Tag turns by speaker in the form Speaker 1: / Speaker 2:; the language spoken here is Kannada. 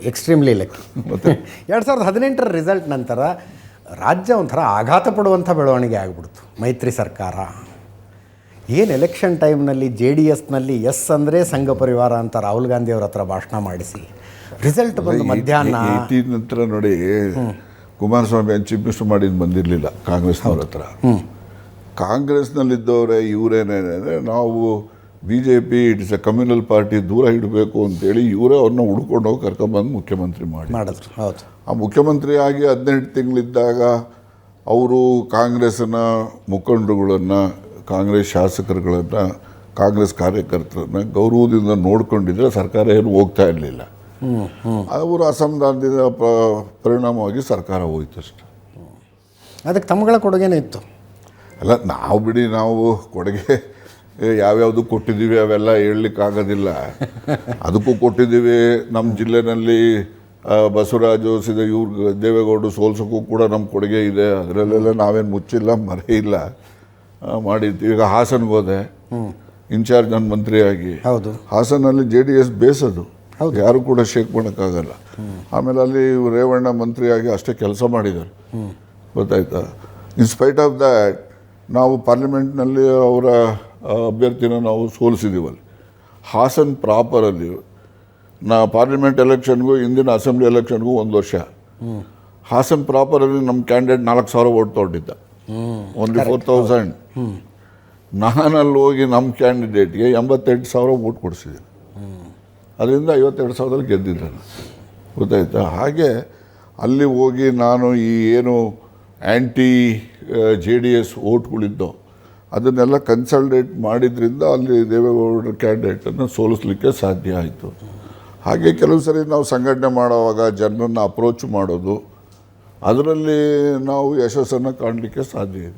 Speaker 1: Extremely lucky. 2018 ರಿಸಲ್ಟ್ ನಂತರ ರಾಜ್ಯ ಒಂಥರ ಆಘಾತ ಪಡುವಂಥ ಬೆಳವಣಿಗೆ ಆಗಿಬಿಡ್ತು. ಮೈತ್ರಿ ಸರ್ಕಾರ ಏನು ಎಲೆಕ್ಷನ್ ಟೈಮ್ನಲ್ಲಿ JDSನಲ್ಲಿ ಎಸ್ ಅಂದರೆ ಸಂಘ ಪರಿವಾರ ಅಂತ ರಾಹುಲ್ ಗಾಂಧಿ ಅವ್ರ ಹತ್ರ ಭಾಷಣ ಮಾಡಿಸಿ ರಿಸಲ್ಟ್ ಬಂದು ಮಧ್ಯಾಹ್ನ
Speaker 2: ನಂತರ ನೋಡಿ, ಕುಮಾರಸ್ವಾಮಿ ಚೀಫ್ ಮಿನಿಸ್ಟರ್ ಮಾಡಿದ್ದು ಬಂದಿರಲಿಲ್ಲ ಕಾಂಗ್ರೆಸ್ನವ್ರ ಹತ್ರ. ಕಾಂಗ್ರೆಸ್ನಲ್ಲಿದ್ದವರೇ ಇವರೇನೇ ನಾವು BJP it is A communal party, ದೂರ ಇಡಬೇಕು ಅಂತೇಳಿ ಇವರೇ ಅವ್ರನ್ನ ಹುಡ್ಕೊಂಡು ಹೋಗಿ ಕರ್ಕೊಂಬಂದು ಮುಖ್ಯಮಂತ್ರಿ
Speaker 1: ಮಾಡಿದ್ರು. ಹೌದು,
Speaker 2: ಆ ಮುಖ್ಯಮಂತ್ರಿ ಆಗಿ 18 ತಿಂಗಳಿದ್ದಾಗ ಅವರು ಕಾಂಗ್ರೆಸ್ನ ಮುಖಂಡರುಗಳನ್ನು, ಕಾಂಗ್ರೆಸ್ ಶಾಸಕರುಗಳನ್ನು, ಕಾಂಗ್ರೆಸ್ ಕಾರ್ಯಕರ್ತರನ್ನ ಗೌರವದಿಂದ ನೋಡ್ಕೊಂಡಿದ್ರೆ ಸರ್ಕಾರ ಏನು ಹೋಗ್ತಾ ಇರಲಿಲ್ಲ. ಅವರು ಅಸಮಾಧಾನದಿಂದ ಪರಿಣಾಮವಾಗಿ ಸರ್ಕಾರ ಹೋಯ್ತು ಅಷ್ಟೆ.
Speaker 1: ಅದಕ್ಕೆ ತಮ್ಮಗಳ ಕೊಡುಗೆನೇ ಇತ್ತು.
Speaker 2: ಅಲ್ಲ, ನಾವು ಬಿಡಿ, ನಾವು ಕೊಡುಗೆ ಯಾವ್ಯಾವುದು ಕೊಟ್ಟಿದ್ದೀವಿ ಅವೆಲ್ಲ ಹೇಳಲಿಕ್ಕಾಗೋದಿಲ್ಲ. ಅದಕ್ಕೂ ಕೊಟ್ಟಿದ್ದೀವಿ. ನಮ್ಮ ಜಿಲ್ಲೆನಲ್ಲಿ ಬಸವರಾಜು ಇವ್ರು ದೇವೇಗೌಡರು ಸೋಲ್ಸೋಕ್ಕೂ ಕೂಡ ನಮ್ಮ ಕೊಡುಗೆ ಇದೆ. ಅದರಲ್ಲೆಲ್ಲ ನಾವೇನು ಮುಚ್ಚಿಲ್ಲ, ಮರೆಯಿಲ್ಲ, ಮಾಡಿದ್ವಿ. ಈಗ ಹಾಸನ್ಗೆ ಹೋದೆ ಇನ್ಚಾರ್ಜ್ ನನ್ನ ಮಂತ್ರಿಯಾಗಿ.
Speaker 1: ಹೌದು,
Speaker 2: ಹಾಸನಲ್ಲಿ JDS ಬೇಸದು, ಯಾರು ಕೂಡ ಶೇಕ್ ಮಾಡೋಕ್ಕಾಗಲ್ಲ. ಆಮೇಲೆ ಅಲ್ಲಿ ರೇವಣ್ಣ ಮಂತ್ರಿಯಾಗಿ ಅಷ್ಟೇ ಕೆಲಸ ಮಾಡಿದ್ದಾರೆ, ಗೊತ್ತಾಯ್ತಾ. ಇನ್ಸ್ಪೈಟ್ ಆಫ್ ದ್ಯಾಟ್ ನಾವು ಪಾರ್ಲಿಮೆಂಟ್ನಲ್ಲಿ ಅವರ ಅಭ್ಯರ್ಥಿನ ನಾವು ಸೋಲಿಸಿದ್ದೀವಲ್ಲಿ. ಹಾಸನ್ ಪ್ರಾಪರಲ್ಲಿ ಪಾರ್ಲಿಮೆಂಟ್ ಎಲೆಕ್ಷನ್ಗೂ ಹಿಂದಿನ ಅಸೆಂಬ್ಲಿ ಎಲೆಕ್ಷನ್ಗೂ 1 ವರ್ಷ. ಹಾಸನ್ ಪ್ರಾಪರಲ್ಲಿ ನಮ್ಮ ಕ್ಯಾಂಡಿಡೇಟ್ 4,000 ವೋಟ್ ತೊಗೊಂಡಿದ್ದ, ಓನ್ಲಿ 4,000. ನಾನಲ್ಲಿ ಹೋಗಿ ನಮ್ಮ ಕ್ಯಾಂಡಿಡೇಟ್ಗೆ 88,000 ವೋಟ್ ಕೊಡಿಸಿದ್ದೀನಿ. ಅದರಿಂದ 52,000 ಗೆದ್ದಿದ್ದಾನೆ, ಗೊತ್ತಾಯ್ತಾ. ಹಾಗೆ ಅಲ್ಲಿ ಹೋಗಿ ನಾನು ಈ ಏನು ಆ್ಯಂಟಿ JDS ವೋಟ್ಗಳಿದ್ದೋ ಅದನ್ನೆಲ್ಲ ಕನ್ಸಲ್ಟೇಟ್ ಮಾಡಿದ್ರಿಂದ ಅಲ್ಲಿ ದೇವೇಗೌಡರ ಕ್ಯಾಂಡಿಡೇಟನ್ನು ಸೋಲಿಸ್ಲಿಕ್ಕೆ ಸಾಧ್ಯ ಆಯಿತು. ಹಾಗೆ ಕೆಲವು ಸರಿ ನಾವು ಸಂಘಟನೆ ಮಾಡುವಾಗ ಜನರನ್ನು ಅಪ್ರೋಚ್ ಮಾಡೋದು, ಅದರಲ್ಲಿ ನಾವು ಯಶಸ್ಸನ್ನು ಕಾಣಲಿಕ್ಕೆ ಸಾಧ್ಯ ಇದೆ.